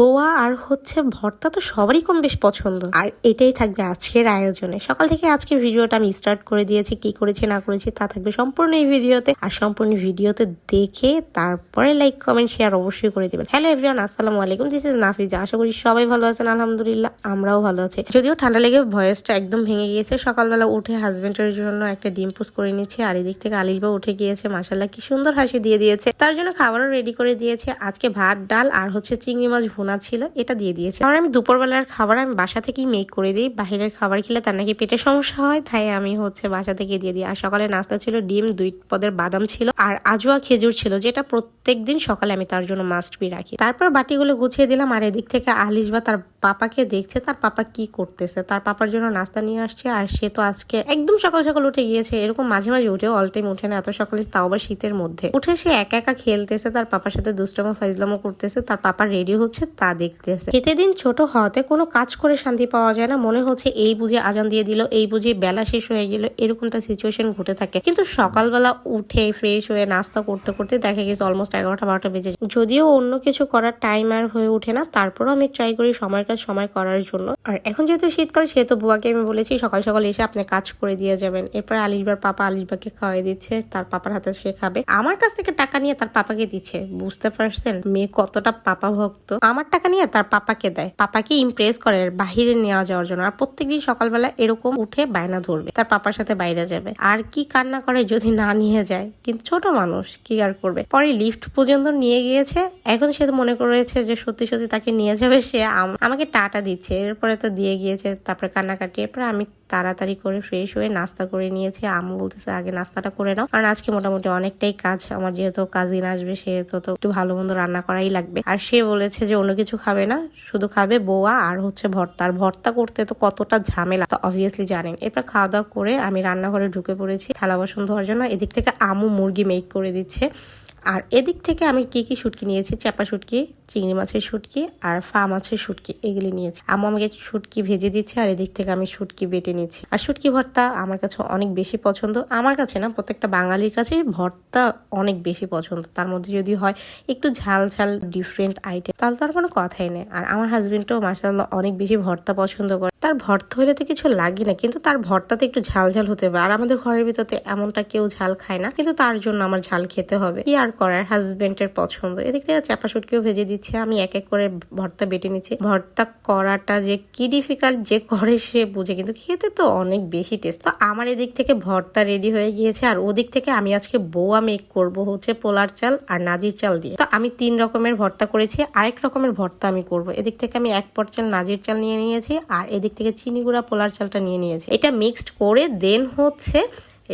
পোয়া আর হচ্ছে ভর্তা তো সবারই কম বেশ পছন্দ, আর এটাই থাকবে আজকের আয়োজনে। সকাল থেকে আজকের ভিডিওটা আমি স্টার্ট করে দিয়েছি, কি করেছি না করেছি তা থাকবে সম্পূর্ণ এই ভিডিওতে। আর সম্পূর্ণ ভিডিওতে দেখে তারপরে লাইক কমেন্ট শেয়ার অবশ্যই করে দিবেন। হ্যালো এভরিওয়ান, আসসালামু আলাইকুম, দিস ইজ নাফিজা। আশা করি সবাই ভালো আছেন, আলহামদুলিল্লাহ আমরাও ভালো আছি। যদিও ঠান্ডা লেগে ভয়েসটা একদম ভেঙে গিয়েছে। সকালবেলা উঠে হাজবেন্ডের জন্য একটা ডিম পোস্ট করে নিচ্ছি, আর এদিক থেকে আলিশবা উঠে গিয়েছে, মাশাআল্লাহ কি সুন্দর হাসি দিয়ে দিয়েছে। তার জন্য খাবারও রেডি করে দিয়েছে। আজকে ভাত ডাল আর হচ্ছে চিংড়ি মাছ ভুনা ছিল, এটা দিয়ে দিয়েছে। কারণ আমি দুপুরবেলার খাবার আমি বাসা থেকেই মেক করে দিই, বাহিরের খাবার খেলে তার নাকি পেটের সমস্যা হয়, তাই আমি হচ্ছে বাসা থেকে দিয়ে দিই। আর সকালে নাস্তা ছিল ডিম, 2 পদের বাদাম ছিল, আর আজোয়া খেজুর ছিল, যেটা প্রত্যেকদিন সকালে আমি তার জন্য মাস্ট বি রাখি। তারপর বাটিগুলো গুছিয়ে দিলাম, আর এদিক থেকে আলিশবা তার পাপাকে দেখছে, তার পাপা কি করতেছে, তার পাপার জন্য নাস্তা নিয়ে আসছে। আর সে তো আজকে একদম সকাল সকাল উঠে গিয়েছে, এরকম মাঝে মাঝে উঠে, অল টাইম উঠে না এত সকালে, তাও আবার শীতের মধ্যে উঠে সে একা একা খেলতেছে, তার পাপার সাথে দুষ্টামো ফাইজলামো করতেছে, তার পাপা রেডি হচ্ছে তা দেখতেছে। খেতে দিন ছোট হওয়াতে কোনো কাজ করে শান্তি পাওয়া যায় না, মনে হচ্ছে এই বুঝে আজান দিয়ে দিল, এই বুঝে বেলা শেষ হয়ে গেল, এরকমটা সিচুয়েশন ঘটে থাকে। কিন্তু সকালবেলা উঠে ফ্রেশ হয়ে নাস্তা করতে করতে দেখা গেছে অলমোস্ট 11টা 12টা বেজে। যদিও অন্য কিছু করার টাইম আর হয়ে ওঠে না, তারপরও আমি ট্রাই করি সময়ের কাজ সময় করার জন্য। আর এখন যেহেতু শীতকাল, সেহেতু বুয়াকে আমি বলেছি সকাল সকাল এসে আপনি কাজ করে দিয়ে যাবেন। এরপর আলিশবার পাপা আলিশবাকে খাওয়াই দিচ্ছে, তার পাপার হাতে সে খাবে। আমার কাছ থেকে টাকা নিয়ে তার পাপাকে দিচ্ছে, বুঝতে পারছেন মেয়ে কতটা পাপা ভক্ত। আমার টাকা নিয়ে তার পাপাকে দেয়, পাপাকে ইমপ্রেস করে বাহিরে নেওয়া যাওয়ার জন্য। আর প্রত্যেকদিন সকালবেলা এরকম উঠে বায়না ধরবে, তার পাপার সাথে বাইরে যাবে। আর কি কান্না করে যদি না নিয়ে যায়, কিন্তু ছোট মানুষ কি আর করবে। পরে লিফট পর্যন্ত নিয়ে গিয়েছে, এখন সে তো মনে করেছে যে সত্যি সত্যি তাকে নিয়ে যাবে, সে আমাকে টাটা দিচ্ছে। এরপরে তো দিয়ে গিয়েছে, তারপরে কান্নাকাটি। এরপর আমি তাড়াতাড়ি করে ফ্রেশ হয়ে নাস্তা করে নিয়েছি। আম্মু বলতেছে আগে নাস্তাটা করে নাও, কারণ আজকে মোটামুটি অনেকটাই কাজ আমার, যেহেতু কাজিন আসবে সেহেতু তো একটু ভালো মন্দ রান্না করাই লাগবে। আর সে বলেছে যে অন্য কিছু খাবে না, শুধু খাবে বোয়া আর হচ্ছে ভর্তা। আর ভর্তা করতে তো কতটা ঝামেলা তো অবভিয়াসলি জানেন। এরপর খাওয়া দাওয়া করে আমি রান্নাঘরে ঢুকে পড়েছি থালা বাসন ধোয়ার জন্য। এদিক থেকে আম্মু মুরগি মেক করে দিচ্ছে, আর এদিক থেকে আমি কি কি শুটকি নিয়েছি, চাপা শুটকি, চিংড়ি মাছের শুটকি আর ফা মাছের শুটকি, এগুলি নিয়েছি। আম্মু আমাকে শুটকি ভেজে দিচ্ছে, আর এদিক থেকে আমি শুটকি বেটে নিচ্ছি। আর শুটকি ভর্তা আমার কাছে অনেক বেশি পছন্দ, আমার কাছে না প্রত্যেকটা বাঙালির কাছে ভর্তা অনেক বেশি পছন্দ। তার মধ্যে যদি হয় একটু ঝাল ঝাল ডিফারেন্ট আইটেম, তাহলে তো আর কোনো কথাই নেই। আর আমার হাজবেন্ডও মাশাআল্লাহ অনেক বেশি ভর্তা পছন্দ করে। তার ভর্তা হলে তো কিছু লাগে না, কিন্তু তার ভর্তাতে একটু ঝাল ঝাল হতে হবে। আর আমাদের ঘরের ভিতরে এমনটা কেউ ঝাল খায় না, কিন্তু তার জন্য আমার ঝাল খেতে হবে, কি আর করার, হাজবেন্ডের পছন্দ। এদিক থেকে চাপা শুটকিও ভেজে দিচ্ছে, আমি এক এক করে ভর্তা বেটে নিচ্ছি। ভর্তা করাটা যে কি ডিফিকাল্ট, যে করে সে বুঝে, কিন্তু খেতে তো অনেক বেশি টেস্ট। তো আমার এদিক থেকে ভর্তা রেডি হয়ে গিয়েছে। আর ওদিক থেকে আমি আজকে বোয়া মেক করব হচ্ছে পোলার চাল আর নাজির চাল দিয়ে। তো আমি 3 রকমের ভর্তা করেছি, আরেক রকমের ভর্তা আমি করব। এদিক থেকে আমি 1 পট চাল নাজির চাল নিয়ে নিয়েছি, আর এদিক থেকে চিনি গুঁড়া পোলার চালটা নিয়ে নিয়েছি। এটা মিক্সড করে দেন হচ্ছে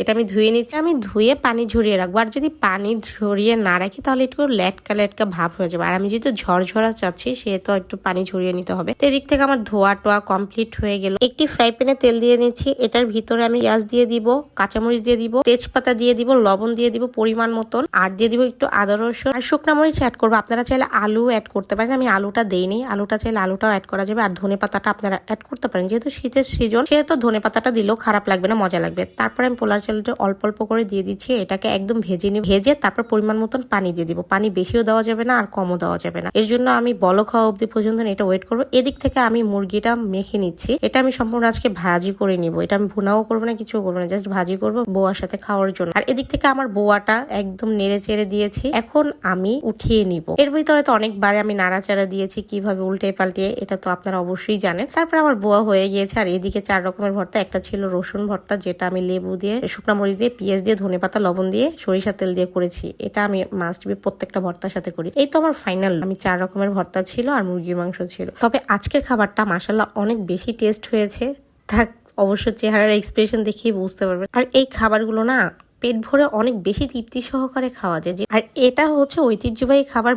এটা আমি ধুয়ে নিচ্ছি। আমি ধুয়ে পানি ঝরিয়ে রাখবো, আর যদি পানি ঝরিয়ে না রাখি তাহলে একটু লেটকা লেটকা ভাব হয়ে যাবে। আর আমি যেহেতু ঝরঝরা চাচ্ছি সেহেতু একটু পানি ঝরিয়ে নিতে হবে। তো এদিক থেকে আমার ধোয়া টোয়া কমপ্লিট হয়ে গেল। একটি ফ্রাই প্যানে তেল দিয়ে নিচ্ছি, এটার ভিতরে আমি পেঁয়াজ দিয়ে দিব, কাঁচামরিচ দিয়ে দিব, তেজপাতা দিয়ে দিব, লবণ দিয়ে দিব পরিমাণ মতন, আর দিয়ে দিব একটু আদা রসুন আর শুকনো মরিচ অ্যাড করবো। আপনারা চাইলে আলু অ্যাড করতে পারেন, আমি আলুটা দেইনি, আলুটা চাইলে আলুটাও অ্যাড করা যাবে। আর ধনে পাতাটা আপনারা অ্যাড করতে পারেন, যেহেতু শীতের সিজন সেহেতু ধনে পাতাটা দিলেও খারাপ লাগবে না, মজা লাগবে। তারপরে আমি পোলার চালটা অল্প অল্প করে দিয়ে দিচ্ছি, এটাকে একদম ভেজে নিই। ভেজে তারপর পরিমাণ মতন পানি দিয়ে দিব, পানি বেশিও দেওয়া যাবে না আর কমও দেওয়া যাবে না। এর জন্য আমি বলক হওয়া অবধি পর্যন্ত এটা ওয়েট করবো। এদিক থেকে আমি মুরগিটা মেখে নিচ্ছি, এটা আমি সম্পূর্ণ আজকে ভাজি করে নিব। এটা আমি ভুনাও করবো না, কিছু করবো না, জাস্ট ভাজি করবো বোয়ার সাথে খাওয়ার জন্য। আর এদিক থেকে আমার বোয়াটা একদম নেড়ে চেড়ে দিয়েছি, এখন আমি উঠিয়ে নিব। এর ভিতরে তো অনেকবারে আমি নাড়াচাড়া দিয়েছি, কিভাবে উল্টে পাল্টিয়ে, এটা তো আপনারা অবশ্যই জানেন। তারপর আমার বোয়া হয়ে গিয়েছে। আর এদিকে 4 রকমের ভর্তা, একটা ছিল রসুন ভর্তা, যেটা আমি লেবু দিয়ে, শুকনো মরিচ দিয়ে, পেঁয়াজ দিয়ে, ধনে পাতা, লবণ দিয়ে, সরিষার তেল দিয়ে করেছি। এটা আমি মাস্ট বি প্রত্যেকটা ভর্তার সাথে করি। এই তো আমার ফাইনাল, আমি 4 রকমের ভর্তা ছিল আর মুরগির মাংস ছিল। তবে আজকের খাবারটা মাশাআল্লাহ অনেক বেশি টেস্ট হয়েছে, থাক অবশ্য চেহারার এক্সপ্রেশন দেখেই বুঝতে পারবেন। আর এই খাবারগুলো না পেট ভরে অনেক বেশি তৃপ্তি সহকারে খাওয়া যায়। আর এটা হচ্ছে ঐতিহ্যবাহী খাবার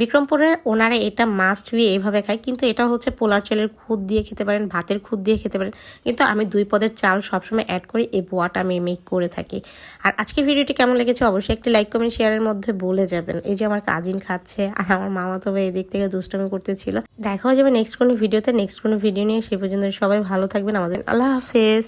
বিক্রমপুরের ওনারা এটা মাস্ট বি এইভাবে খায়। কিন্তু এটা হচ্ছে পোলার চালের খুদ দিয়ে খেতে পারেন, ভাতের খুদ দিয়ে খেতে পারেন, কিন্তু আমি 2 পদের চাল সবসময় অ্যাড করি, এই বোয়াটা আমি মেক করে থাকি। আর আজকের ভিডিওটি কেমন লেগেছে অবশ্যই একটি লাইক কমেন্ট শেয়ারের মধ্যে বলে যাবেন। এই যে আমার কাজিন খাচ্ছে, আর আমার মামা তো ভাই এদিক থেকে দুষ্টামি করতেছিল। দেখা হয়ে যাবে নেক্সট কোনো ভিডিওতে, নেক্সট কোনো ভিডিও নিয়ে। সে পর্যন্ত সবাই ভালো থাকবেন, আমাদের আল্লাহ হাফেজ।